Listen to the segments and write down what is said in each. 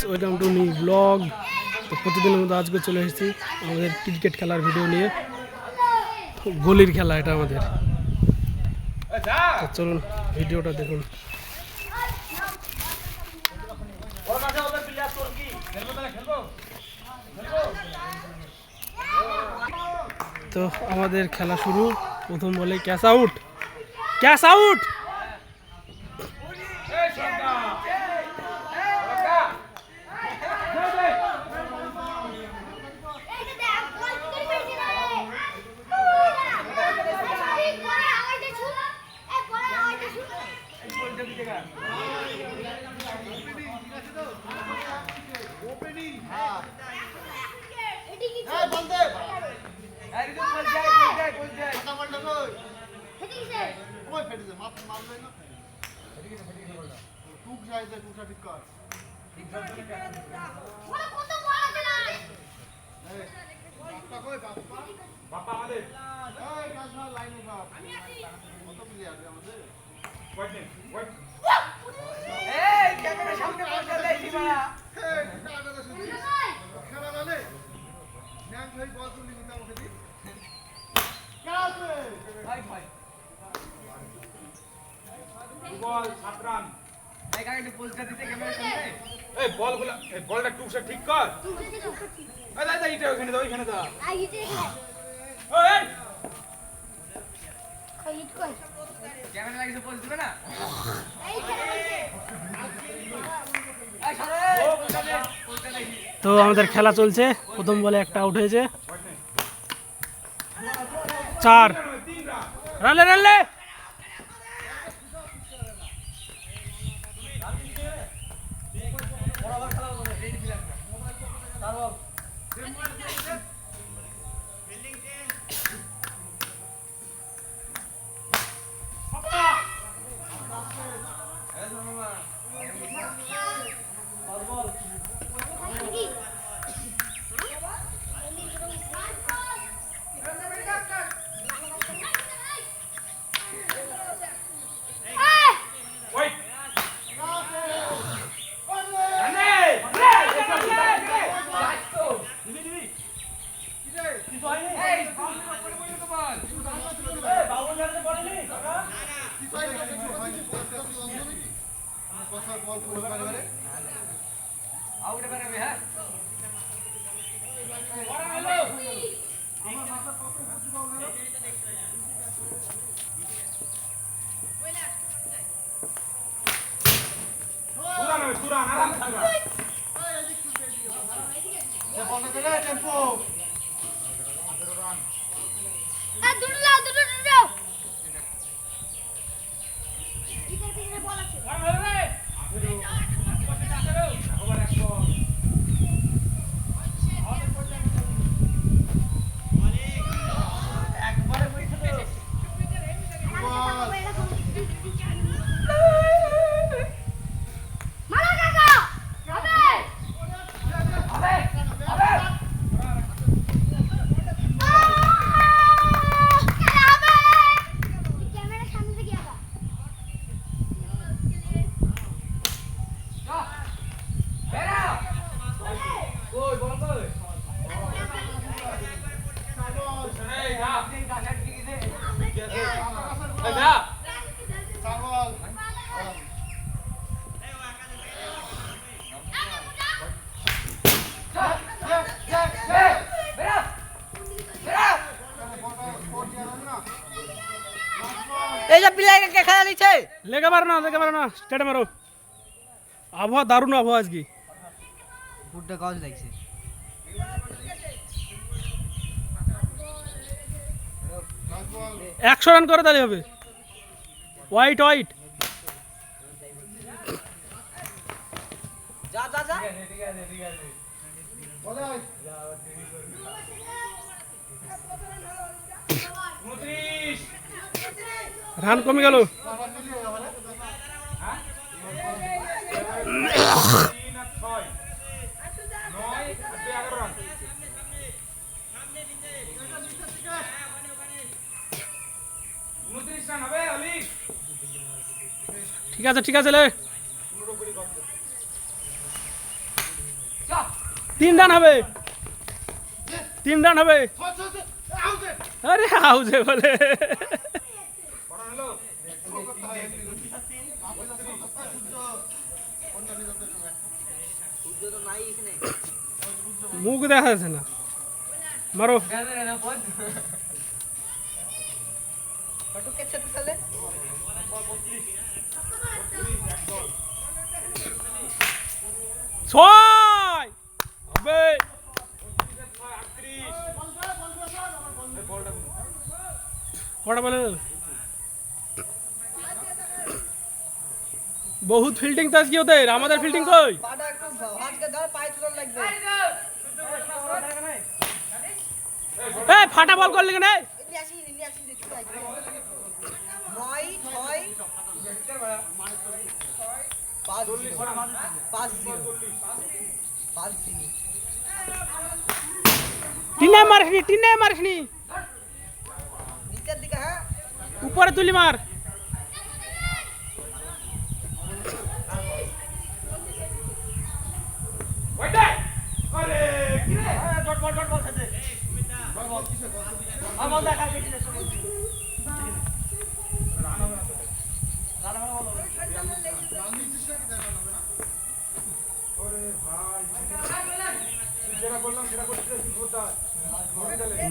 Welcome to new blog. তো প্রতিদিনের মতো আজকে চলে এসেছি আমাদের ক্রিকেট খেলার ভিডিও নিয়ে। গলির খেলা এটা আমাদের। তো চলুন ভিডিওটা দেখুন। তো আমাদের খেলা শুরু। প্রথম বলে ক্যাচ আউট, ক্যাচ আউট। বলটা টুকসা ঠিক কর। এইটা ওখানে দাও, ওইখানে দাও। ক্যামেরা লাগিয়ে পোজ দিবে না। তো আমাদের খেলা চলছে। প্রথম বলে একটা আউট হয়েছে। 4 রান রান। এই যে প্লেয়ারকে খেলা দিচ্ছে, লেগে পারো না স্টেটে মারো। আবহাওয়া দারুণ আবহাওয়া আজকে। বুটটা কাজ লাগছে। 100 রান করে তাহলে হবে। হোয়াইট যা যা যা রান কমে গেল। ঠিক আছে লে। 3 রান হবে 3 রান হবে আরে আউজে বলে মুখ দেখা যাচ্ছে না মারো ফটো কে সাথে চলে ছয় হবে কটা বলে বহুত ফিল্ডিং তো আজকে ওদের আমাদের ফিল্ডিং কই পাটা একটু হাতকে ধর পায়ে তুলন লাগবে এই ফাটা বল করলি কেন ইনি আসি দেখতে পাই 9 6 5 টিনে মারিসনি নিচের দিকে হ্যাঁ উপরে তুলি মার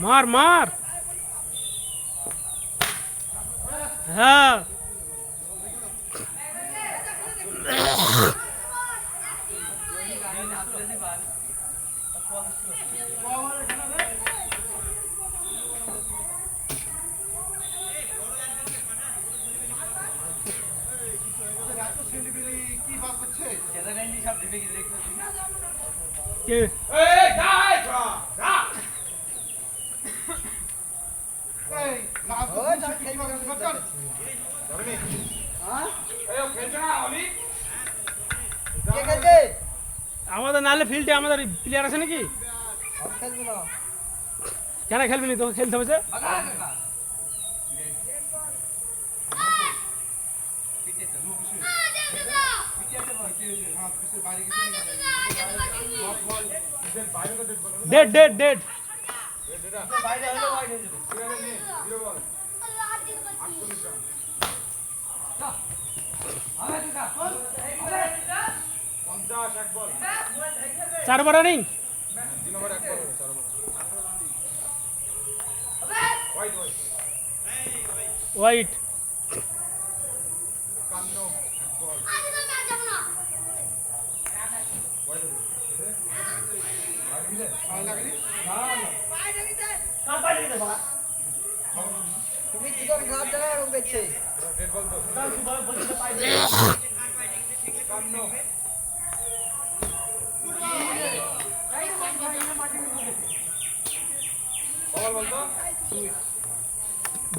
মার মার হ্যাঁ কে আমাদের নালে ফিল্ডে আমাদের প্লেয়ার আছে নাকি কেন খেলবি নি তো খেলতে হবে যে ডেড ডেড ডেড চার বার রানিং হোয়াইট তুমি দুটো ঘাট জায়গা রং বেচছে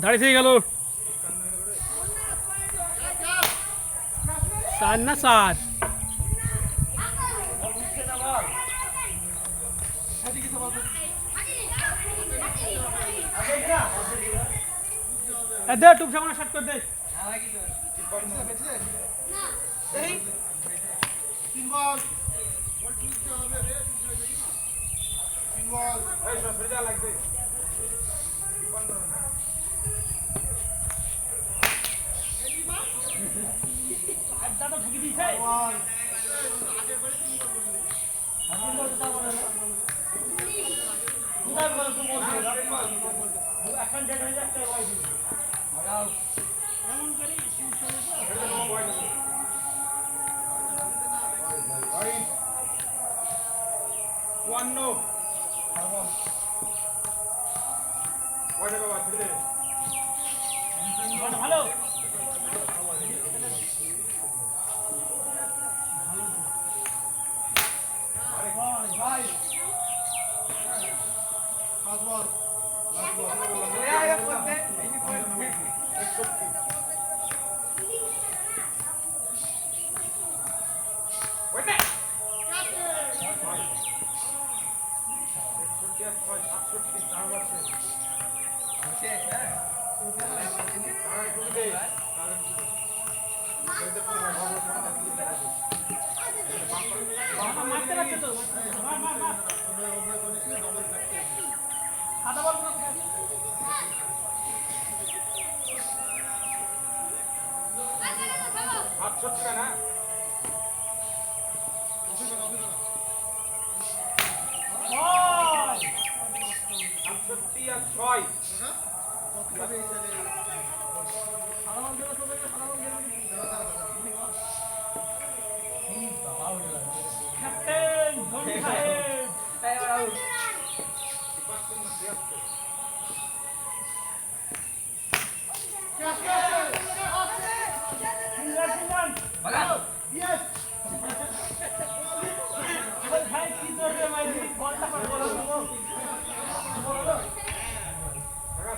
দাঁড়িয়ে থেকে গেল চার না চার দে টুপ সামনে শট করে দে ভালো মারতে পারছে তো মার মার মার ছয় টাকা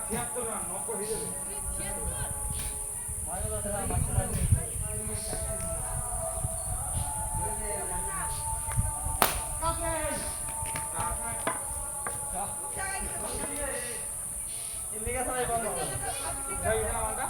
৭৬ রান ৯০ হয়ে যাবে উঠাই উঠে না মালটা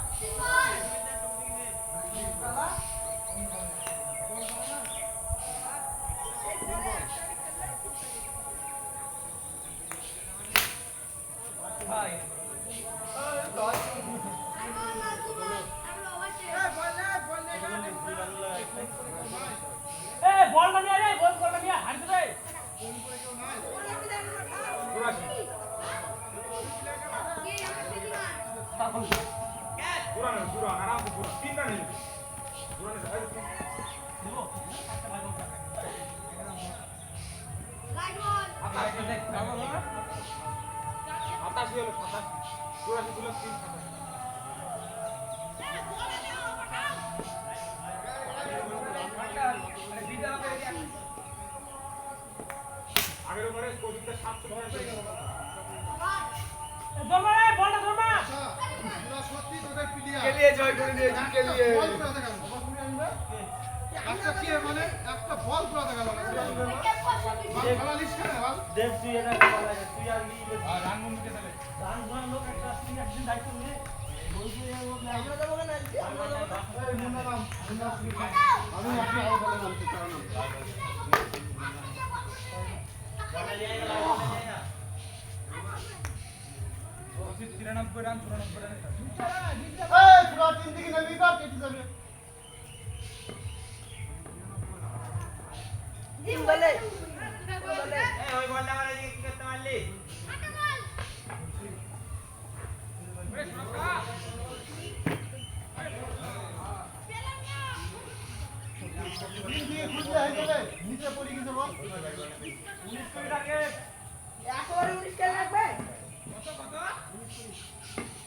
পুরানো পুরান আরাম পুরো 3 রান হয়ে পুরানো সাতাশি হলো 87 চুরাশি ছিল 3 আগের ওভারে কোচিংটা 700 রান পেয়েছে কেলিয়ে জয় করে দিয়েছি কেলিয়ে আচ্ছা কি মানে একটা বল পুরাতে গেল না ভালো লিস্ট কেন বল দেব তুই এটা ভালো লাগে তুই আর কি আর রান মুন্ডে তাহলে রান ধরার লোক একটা তুই একদিন দায়িত্ব নিয়ে বলছি আমরা যাবো না আমি আপনি আউট হলে নামতে কারণ কোচিং 93 রান 94 রান এই পুরো টিম থেকে নেবি বা কেটে যাবে জিম বলে ওই বলটা মারা কি করতে মারলি টিম দিয়ে খুঁজলে হয়ে যাবে নিচে পড়ে গেছে বল 19 কোটি টাকা একবারে 19 কে লাগবে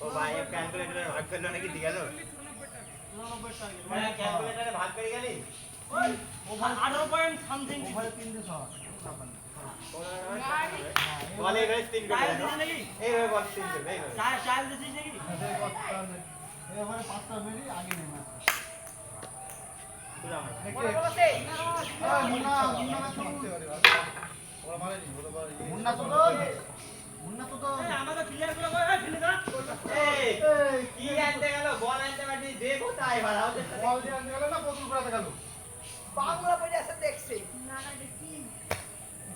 ও ভাই এক ক্যালকুলেটরে ভাগ করলো নাকি দি গেল 99 টাকা ক্যালকুলেটরে ভাগ করে গেলি ওই ওভার 18 পয়েন্ট সামথিং ওভার 3 দিছ বলে গেছে 3 কোটি নাকি এই ভাই বল 3 কোটি এই ভাই চার দিছিস নাকি এবারে পাঁচটা মেরি আগে নেমে পুরা বলে বলতে মুন্না মুন্না না করতে পারে ওরা মারেনি বলে পারে মুন্না তো আমাদের ক্লিয়ার করে কই ফেলে দাও এই কি আনতে গেল বল আনতে পারবি দে কোথায় ভাড়া ওদের বল দিয়ে আনতে গেল না বদল করাতে গেল বাংলা পড়ে আছে দেখছি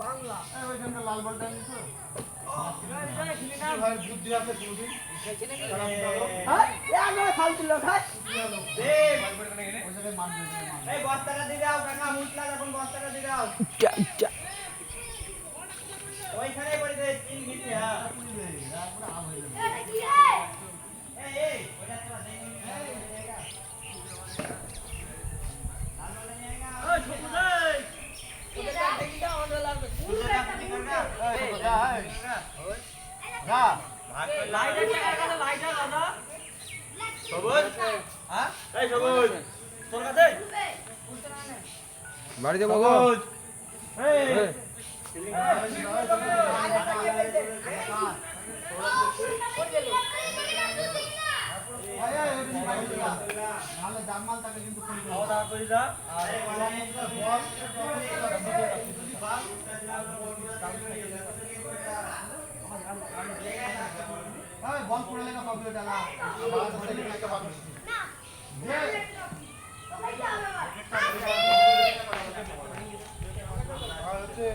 বাংলা এই ওইখানটা লাল বলটা নিছো খেলে না ভাই বুদ্ধি আছে কোনদিন হ্যাঁ একবারে ফালতু লোক হ্যাঁ দে ওই জায়গায় মারবে এই বস্তাটা দিয়ে দাও কাকা মুটলা যখন বস্তাটা দিয়ে দাও ওইখানে পড়ে দে তিন গিটি হ্যাঁ এই ওটা তো দেই নি ওই ছোটু দে ওটা দেখিটা অর্ডার লাগবে যা লাইটার টাকা কাছে লাইটার দাদা সবুজ হ্যাঁ এই সবুজ তোর কাছে বাড়িতে বাবা সবুজ এই নালে জামাল তাকে কিন্তু ফোন করো খাওয়া দাওয়া করি যা আর এই বল পড়ে লাগা পাবলো ডালা বাস আছে একটা পাবলো না আর হচ্ছে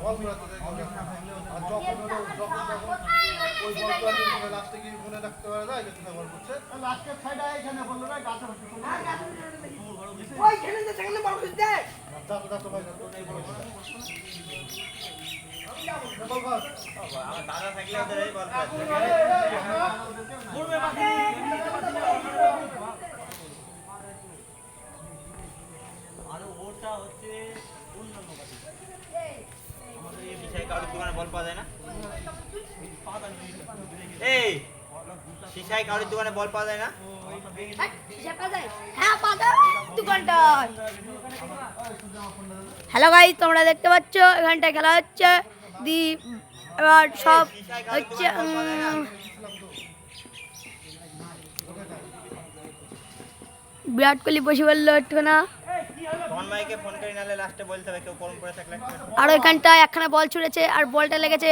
বল পড়াতে দেয় আর যখন ওই বলটা লাস্টে কি মনে রাখতে পারে না এটা বল করছে লাস্টের সাইডে এখানে বললো না গাছ আছে ওই খেলে যে সেখানে বল খুঁজতে যা তো ভাই বল কর। আমার দাদা থাকলে ওদের এই বল পাচ্ছে আর ওটা হচ্ছে অন্যান্য কাছে আমাদের এই বিষয়ে কারোর দোকানে বল পাওয়া যায় না এই শিশাই কারোর দোকানে বল পাওয়া যায় না হ্যালো গাইস, তোমরা দেখতে পাচ্ছ এখানটায় খেলা হচ্ছে দি এবার সব হচ্ছে বিরাট কোহলি বসে বললো একটু না। তন্ময়কে ফোন করে নালে লাস্টে বলতে হবে কেউ কম করে থাকলে আর ওইখানটায় একখানা বল ছুঁড়েছে আর বলটা লেগেছে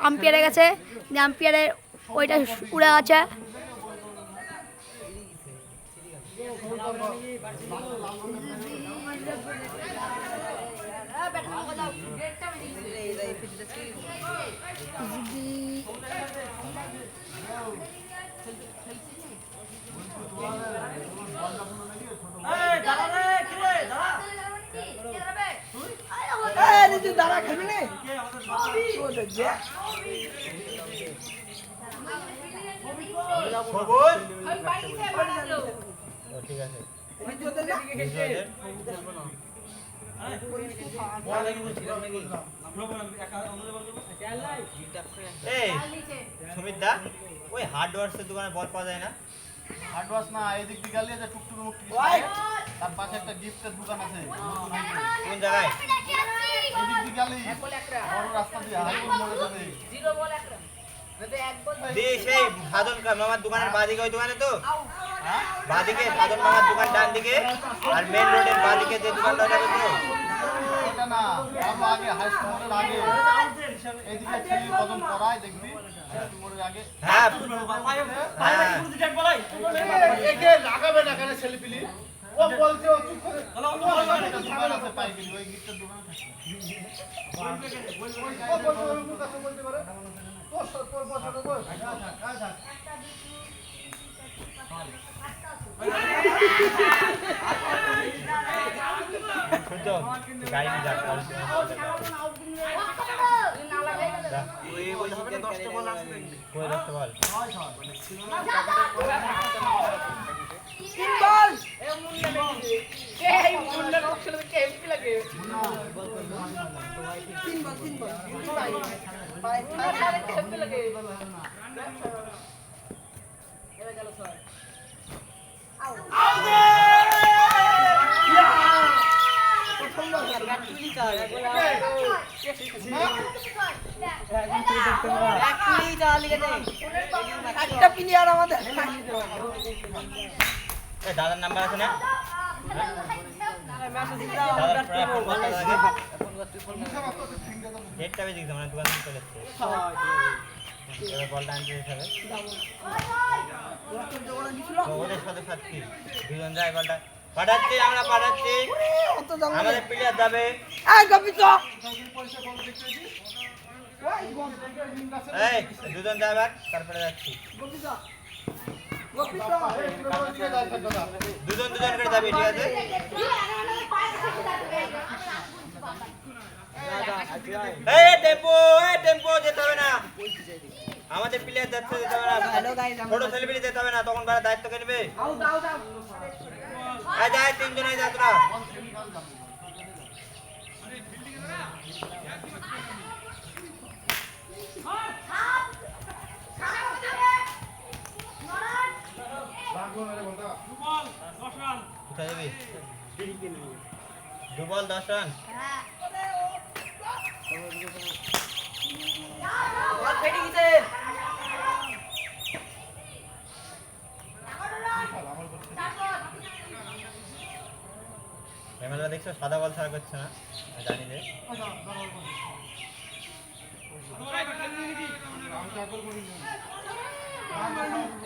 আম্পায়ারে গেছে, যে আম্পায়ারের ওইটা উড়ে আছে। খবর ঠিক আছে এই সুমিত দা ওই হার্ডওয়্যারসের দোকানে বল পাওয়া যায় না হার্ডওয়াশ না, এদিক দিয়ে গেলে যে টুকটুক মুকটুক তার পাশে একটা গিফটের দোকান আছে। কোন জায়গায় এদিক দিয়ে গেলে বড় রাস্তা দিয়ে হাইওয়ে মোড়ে যাবে। দিয়ে সেই সাধন মামার দোকানের বাদিকে ওই দোকানে তো বাদিকে সাধন মামার দোকান ডান দিকে আর মেন রোডের বাদিকে যে দোকানটা যাবে তো ওটা না, আরো আগে হাই স্কুলের আগে এদিকে ছেলে কদম পড়ায় দেখবি হাই স্কুলের আগে। হ্যাঁ একে লাগাবে না কেন ছেলে পিলি? ও বলছে ও চুপ করে দোকান আছে পাইকারি, ওই গিফটের দোকানে থাকে। ও বলছে ওর মুখ কাছে বলতে পারে তোর বছর বল। গাড়ি নিয়ে যাক কই রাখতে বল দাদার নাম্বার আছে না ডেটটা বেজে গেছে মানে দোকান থেকে চলে এসছে এবার বলটা আনতে যেতে হবে ওদের সাথে সাথী দুজন যায় বলটা পাঠাচ্ছি আমরা পাঠাচ্ছি আমাদের প্লেয়ার যাবে এই দুজন যাবে তারপরে যাচ্ছি দুজন দুজন করে যাবি ঠিক আছে এই টেম্পো যেতে হবে না আমাদের প্লেয়ার যাচ্ছে যেতে হবে না ছোট ছেলেপিলি যেতে হবে না তখন ভাড়া দায়িত্ব কে নেবে যায় তিনজনে যা তোরা কোথায় যাবি 2 বল 10 রান ক্যামেরা দেখছো সাদা বল ছাড়া করছে না জানি যে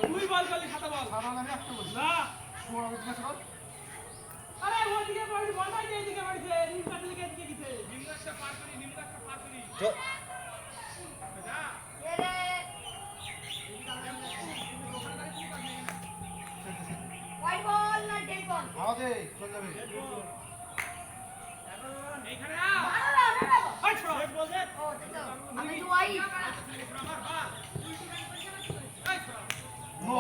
তুই বল খালি সাদা বল না আরে ওদিকে বাড়ি বল ভাই এইদিকে বাড়িতে নিমটা থেকে এদিকে গিয়েছে নিমটা পার করি তো হোয়াইট বল না ডেড বল আমাদের চলে যাবে এইখানে আ আমি তো ওই নো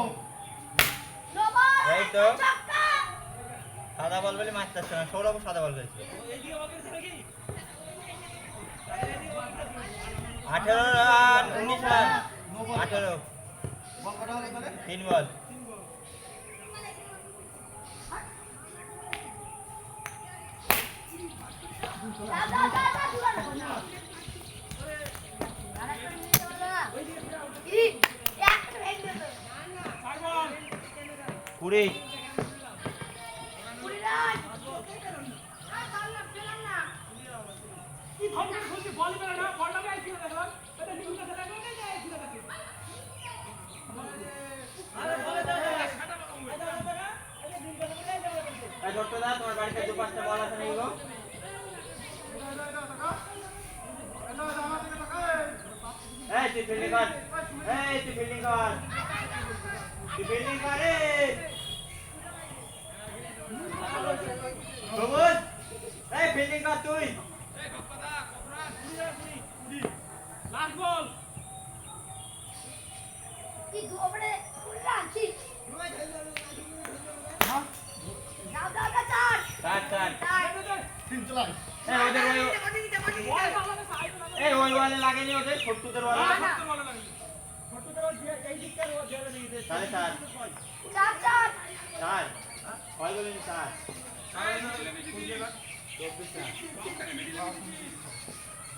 এই তো সাদা বল বলে মারতে আসছে না, সৌরভ সাদা বল করেছে। 18 রান 19 রান 18 বল কটা হলো তাহলে 3 বল। কুড়ি ধরতে দাও, তোমার বাড়িতে 2-5টা বল আছে নাকি গো? এই তুই ফিল্ডিং কর, এই তুই ফিল্ডিং কর, তুই ফিল্ডিং কর রে সবুজ, এই ফিল্ডিং কর তুই। কাট কাট তিন চালাই এই ওদের এই ওই ওয়ালে লাগেনি, ওদের ছোট্টুদের ওয়ালে সাড়ে চার চার কয় বলেনি? চার 24 রান।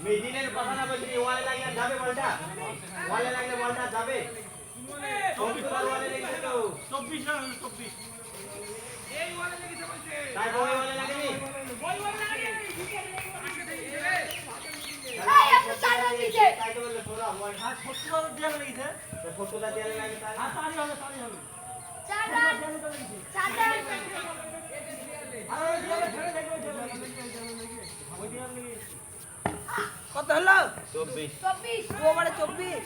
মিডিলের কথা না বলছি, ওয়ালে লাগলে যাবে বলটা, ওয়ালে লাগলে বলটা যাবে। ছোট্টুদের ওয়ালে লেগেছে তো 24 রান 24 এই ওয়ালে লেগেছে বলছে তাই ওই ওয়ালে লাগেনি। ওই ওয়ালে লাগে তাই তো বললে সৌরভ ওয়াল আর 70 দেওয়া লেগেছে ছোট্টুদের দেয়ালে লাগে তাই। আর তাড়ি হবে আর ওই দেওয়ালে ছেড়ে দেখো ওই দেওয়ালে কত হলো? 24 ওভারে 24।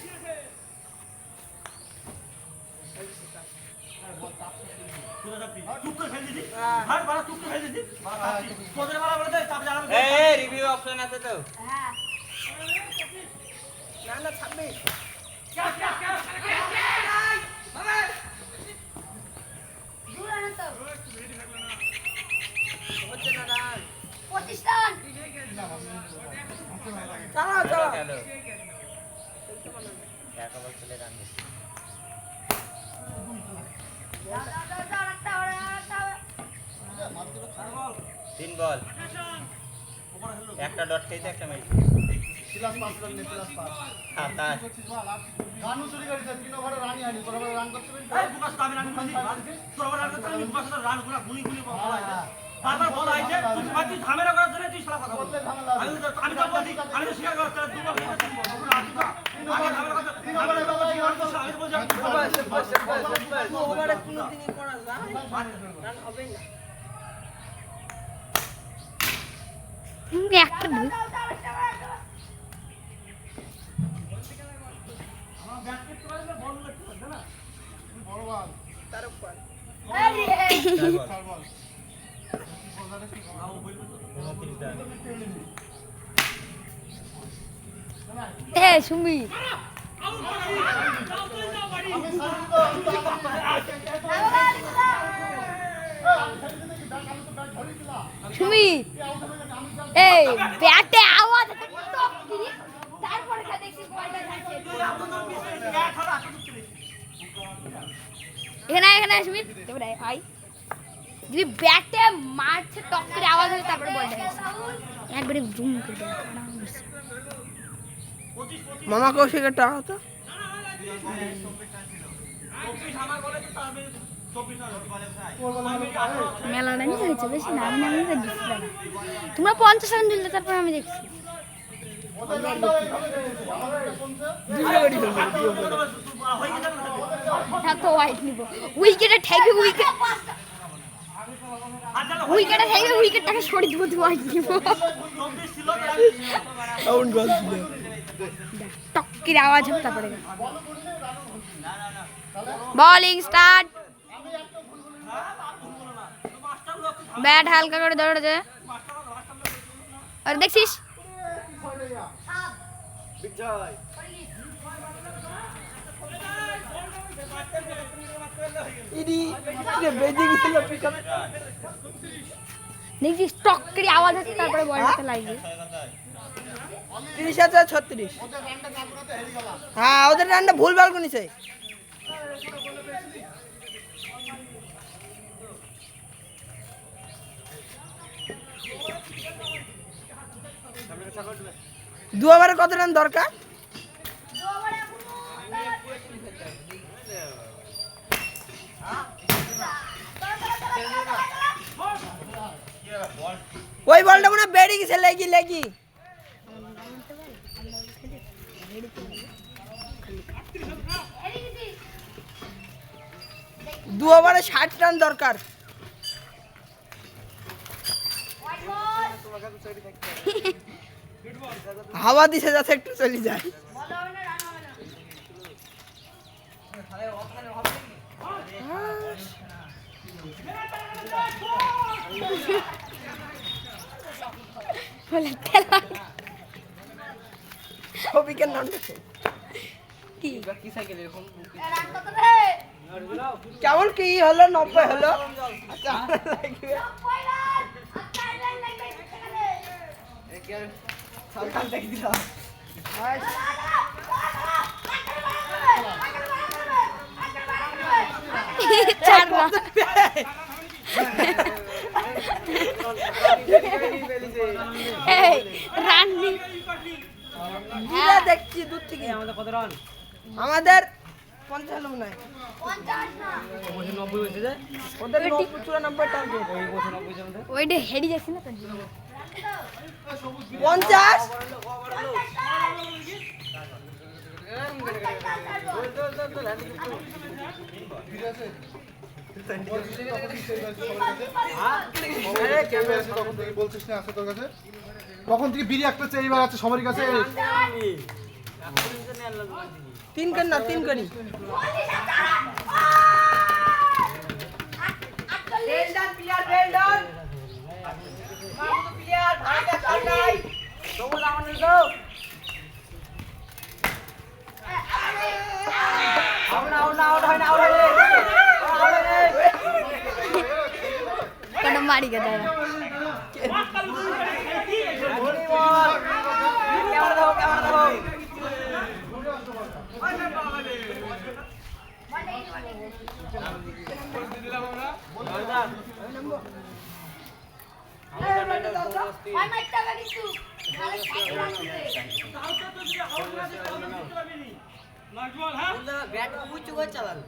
চুপ করে ফেল দিদি ভাই বাড়া চুপ করে ফেল দিদি তোদের বাড়া বলে দে তারপর জানাবো এই রিভিউ অপশন আছে তো। না না 26। হচ্ছে না রান। 25 রান চালাও চালাও। গেল এক ওভার খেলে রান দিচ্ছে। তিন বল একটা ডট খেয়েছে, একটা মেরেছে। ক্লাস 5 রান নে ক্লাস 5 সাতাশ রানু চুরি করেছে 3 ওভারে রানই হয়নি তোরা রান করতে পারবি এই বুকাস তো আমি রান করে দিই তোর আবার রান করতে আমি বুকাস রান গুলা গুলি গুলি বলা আছে বারবার বলা আছে তুই বাকি ঝামেলা করার জন্য তুই শালা কথা বল আমি তো বলছি আমি তো স্বীকার করতে দুই বল খেলে তিন বল তোর আগে ঝামেলা করতে তিন ওভারে বাবা কি রান করছে আমি তো বলছি ওভারে কোনোদিনই করা যায় রান হবেই না। একটা দুই আমার ব্যাট করতে পারলে বল লাগতে পারবে না বড় বল তার উপর চার বল 29 রান। এ সুমি আমি সার্ভিস তো আমি তো সুমি এই ব্যাটে আওয়াজ আছে তারপরে দেখছি বলটা যাচ্ছে এখানে সুমি এবারে আই যদি ব্যাটে মারছে টক করে আওয়াজ হচ্ছে তারপরে বলটা যাচ্ছে একবারে জুম করে দেয় মামা কৌশিকের টাকা তো মেলাটা নিয়ে হয়েছে বেশি না আমি নামি দিচ্ছিলাম তোমরা 50 রান দিলে তারপর আমি দেখছি এত ওয়াইড নিব উইকেটে ঠেকবে উইকেটে ঠেকবে উইকেটটাকে সরিয়ে দিব ওয়াইড নিব টক্কির আওয়াজ হবে তারপরে বলিং স্টার্ট ব্যাট হালকা করে ধরেছে আর দেখছিস বিজয় ইডি বেজে গেছিল পিকআপ। দেখছি স্টক করে আওয়াজ হচ্ছে তারপরে বলটা লাগবে। 30,036। হ্যাঁ ওদের রানটা ভুল ভাল করেছে। দু ওভারে কত রান দরকার? ওই বলটা মনে হয় বেরিয়ে গেছে, লেগি লেগি। দু ওভারে 60 রান দরকার। হাওয়া দিছে যাতে একটু চলে যায়। ছবিকে নাম কেমন কি হলো? 90 হলো। আচ্ছা দেখছি দূর থেকে। আমাদের কত রান? আমাদের 50 হলো মনে হয়। 90 হয়েছে যে ওদের 94 টার্গেট। ওইটা হেডি যাচ্ছে না তো 50। তখন থেকে বলছিস না আছে তোর কাছে? তখন থেকে বিড়ি একটা চেয়ে আছে সবার কাছে। 3 কর না, 3 করি। কেন মারি গে দাদা ব্যাট উঁচু করে চালান,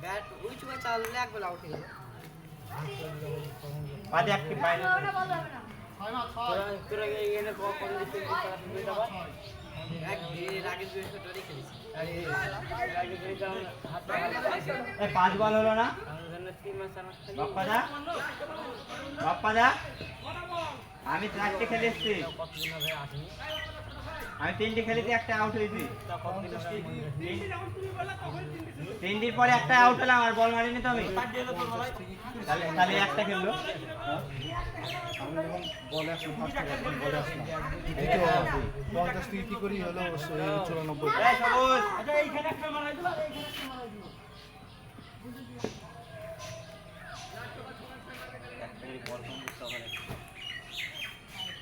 ব্যাট উঁচু করে চালালে একবার আউট হয়ে যাবে। বাদে একটি বাইরে পাঁচ বল হলো না বাপ্পাদা? আমি 4টে খেলে এসছি, আমি 3টে খেলেছি, একটা আউট হয়েছি। 3টির পরে একটা আউট হলাম আর বল মারিনি তো আমি। তাহলে একটা খেললো। বলে আসলাম 50 থেকে কি করি হলো 94। এইখানে একটা মারাই দিবা,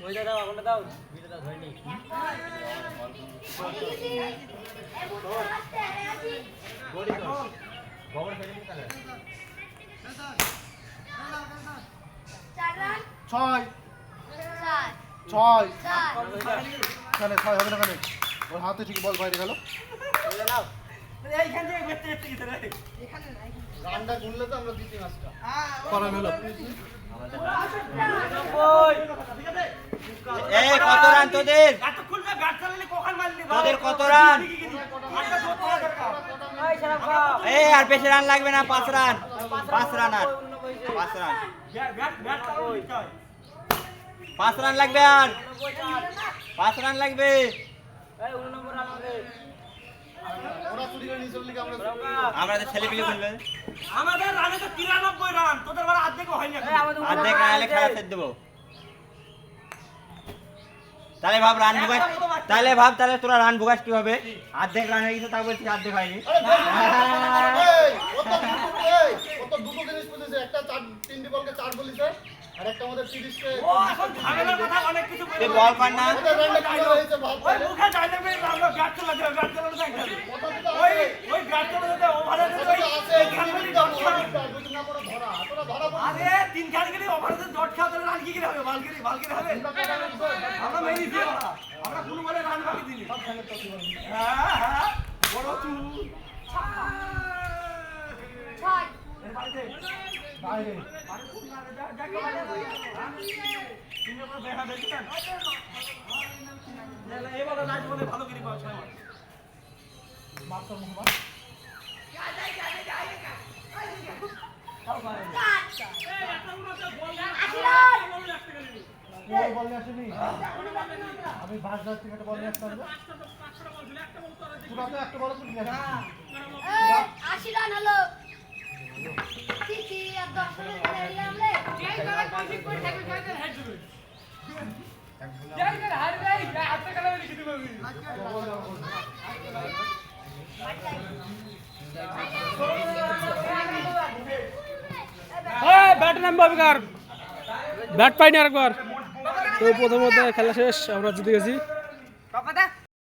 ওইটা দাও, ওটা দাও, ভিডিও দাও, হয়নি। গোবর ফেলে দিতে তাহলে। 6 6 এখানে 6 হবে না কেন? ওর হাতে ঠিক বল বাইরে গেল। এইখান থেকে বেঁচে বেঁচে গেছে রে। রানটা গুনলে তো আমরা দ্বিতীয় ম্যাচটা করানো হলো। এই কত রান তোদের? এতক্ষণ যে ব্যাট চালালে কখন মারলি? তোদের কত রান? আটটা জোর করা দরকার। এই আর বেশি রান লাগবে না, 5 রান। 5 রান আর 5 রান। ব্যাট চালানো দিতে হয়। 5 রান লাগবে আর 5 রান লাগবে। ওরা চুরি করে নিয়ে চললে কি আমরা আমরা তো ছেলেপিলে করবে। আমাদের রানে তো 93 রান, তোদের বড় অর্ধেক হয়নি এখন। অর্ধেক রান হলে খেলা ছেড়ে দেবো। তাহলে ভাব রান ভুগাস, তাহলে তোরা রান ভুগাস কি হবে? অর্ধেক রান হয়ে গেছে, তাও বলছিস অর্ধেক হয়নি। ও তো দুটো জিনিস বুঝেছে, একটা 3টি বলকে 4 বলিছে আর একটা আমাদের 30কে ও এখন ঝামেলার কথা অনেক কিছু বলে তুই বল কর না। ওদের রানটা কি হয়েছে ভাব। ওই মুখে ডায়লগ মেরে আমরা ব্যাট চলে যাবে, ব্যাট চলে যাবে। ওই ব্যাট চলে যাবে, ওভারে আছে দুটো না করে ধরা তোরা ধরা বল। আরে 3 খেলা গেলে ওভারে ডট খাওয়া তাহলে রান কি করে হবে? বালগিরি হবে। আমরা মেরি দিয়ে আমরা কোনো বলে রান বাকি দিনি। হ্যাঁ বড় তুই ছয় এর বাড়িতে বাইরে আরে কোন না যা যা কে তিন নম্বর দেখা দেখছেন এবার রাজ বলে ভালো করে পাওয়া ছয় মাস্টার মোহাম্মদ বল বল নিয়ে আসেনি। আমি বাস যাচ্ছি থেকে একটা বল নিয়ে আসতে হবে। তোরা তো একটা বল তুলে নিয়ে আসিস। 80 রান হলো আর 10 রান করে দিলাম রে জয় করা কনফিগ করে থাকবে জয় করে হেড দেবে জয় করে হারবে হাতে কালা লিখে দিবে ব্যাট নামবো বেকার, ব্যাট পাইনি আরেকবার। তো প্রথমত খেলা শেষ, আমরা জিতে গেছি।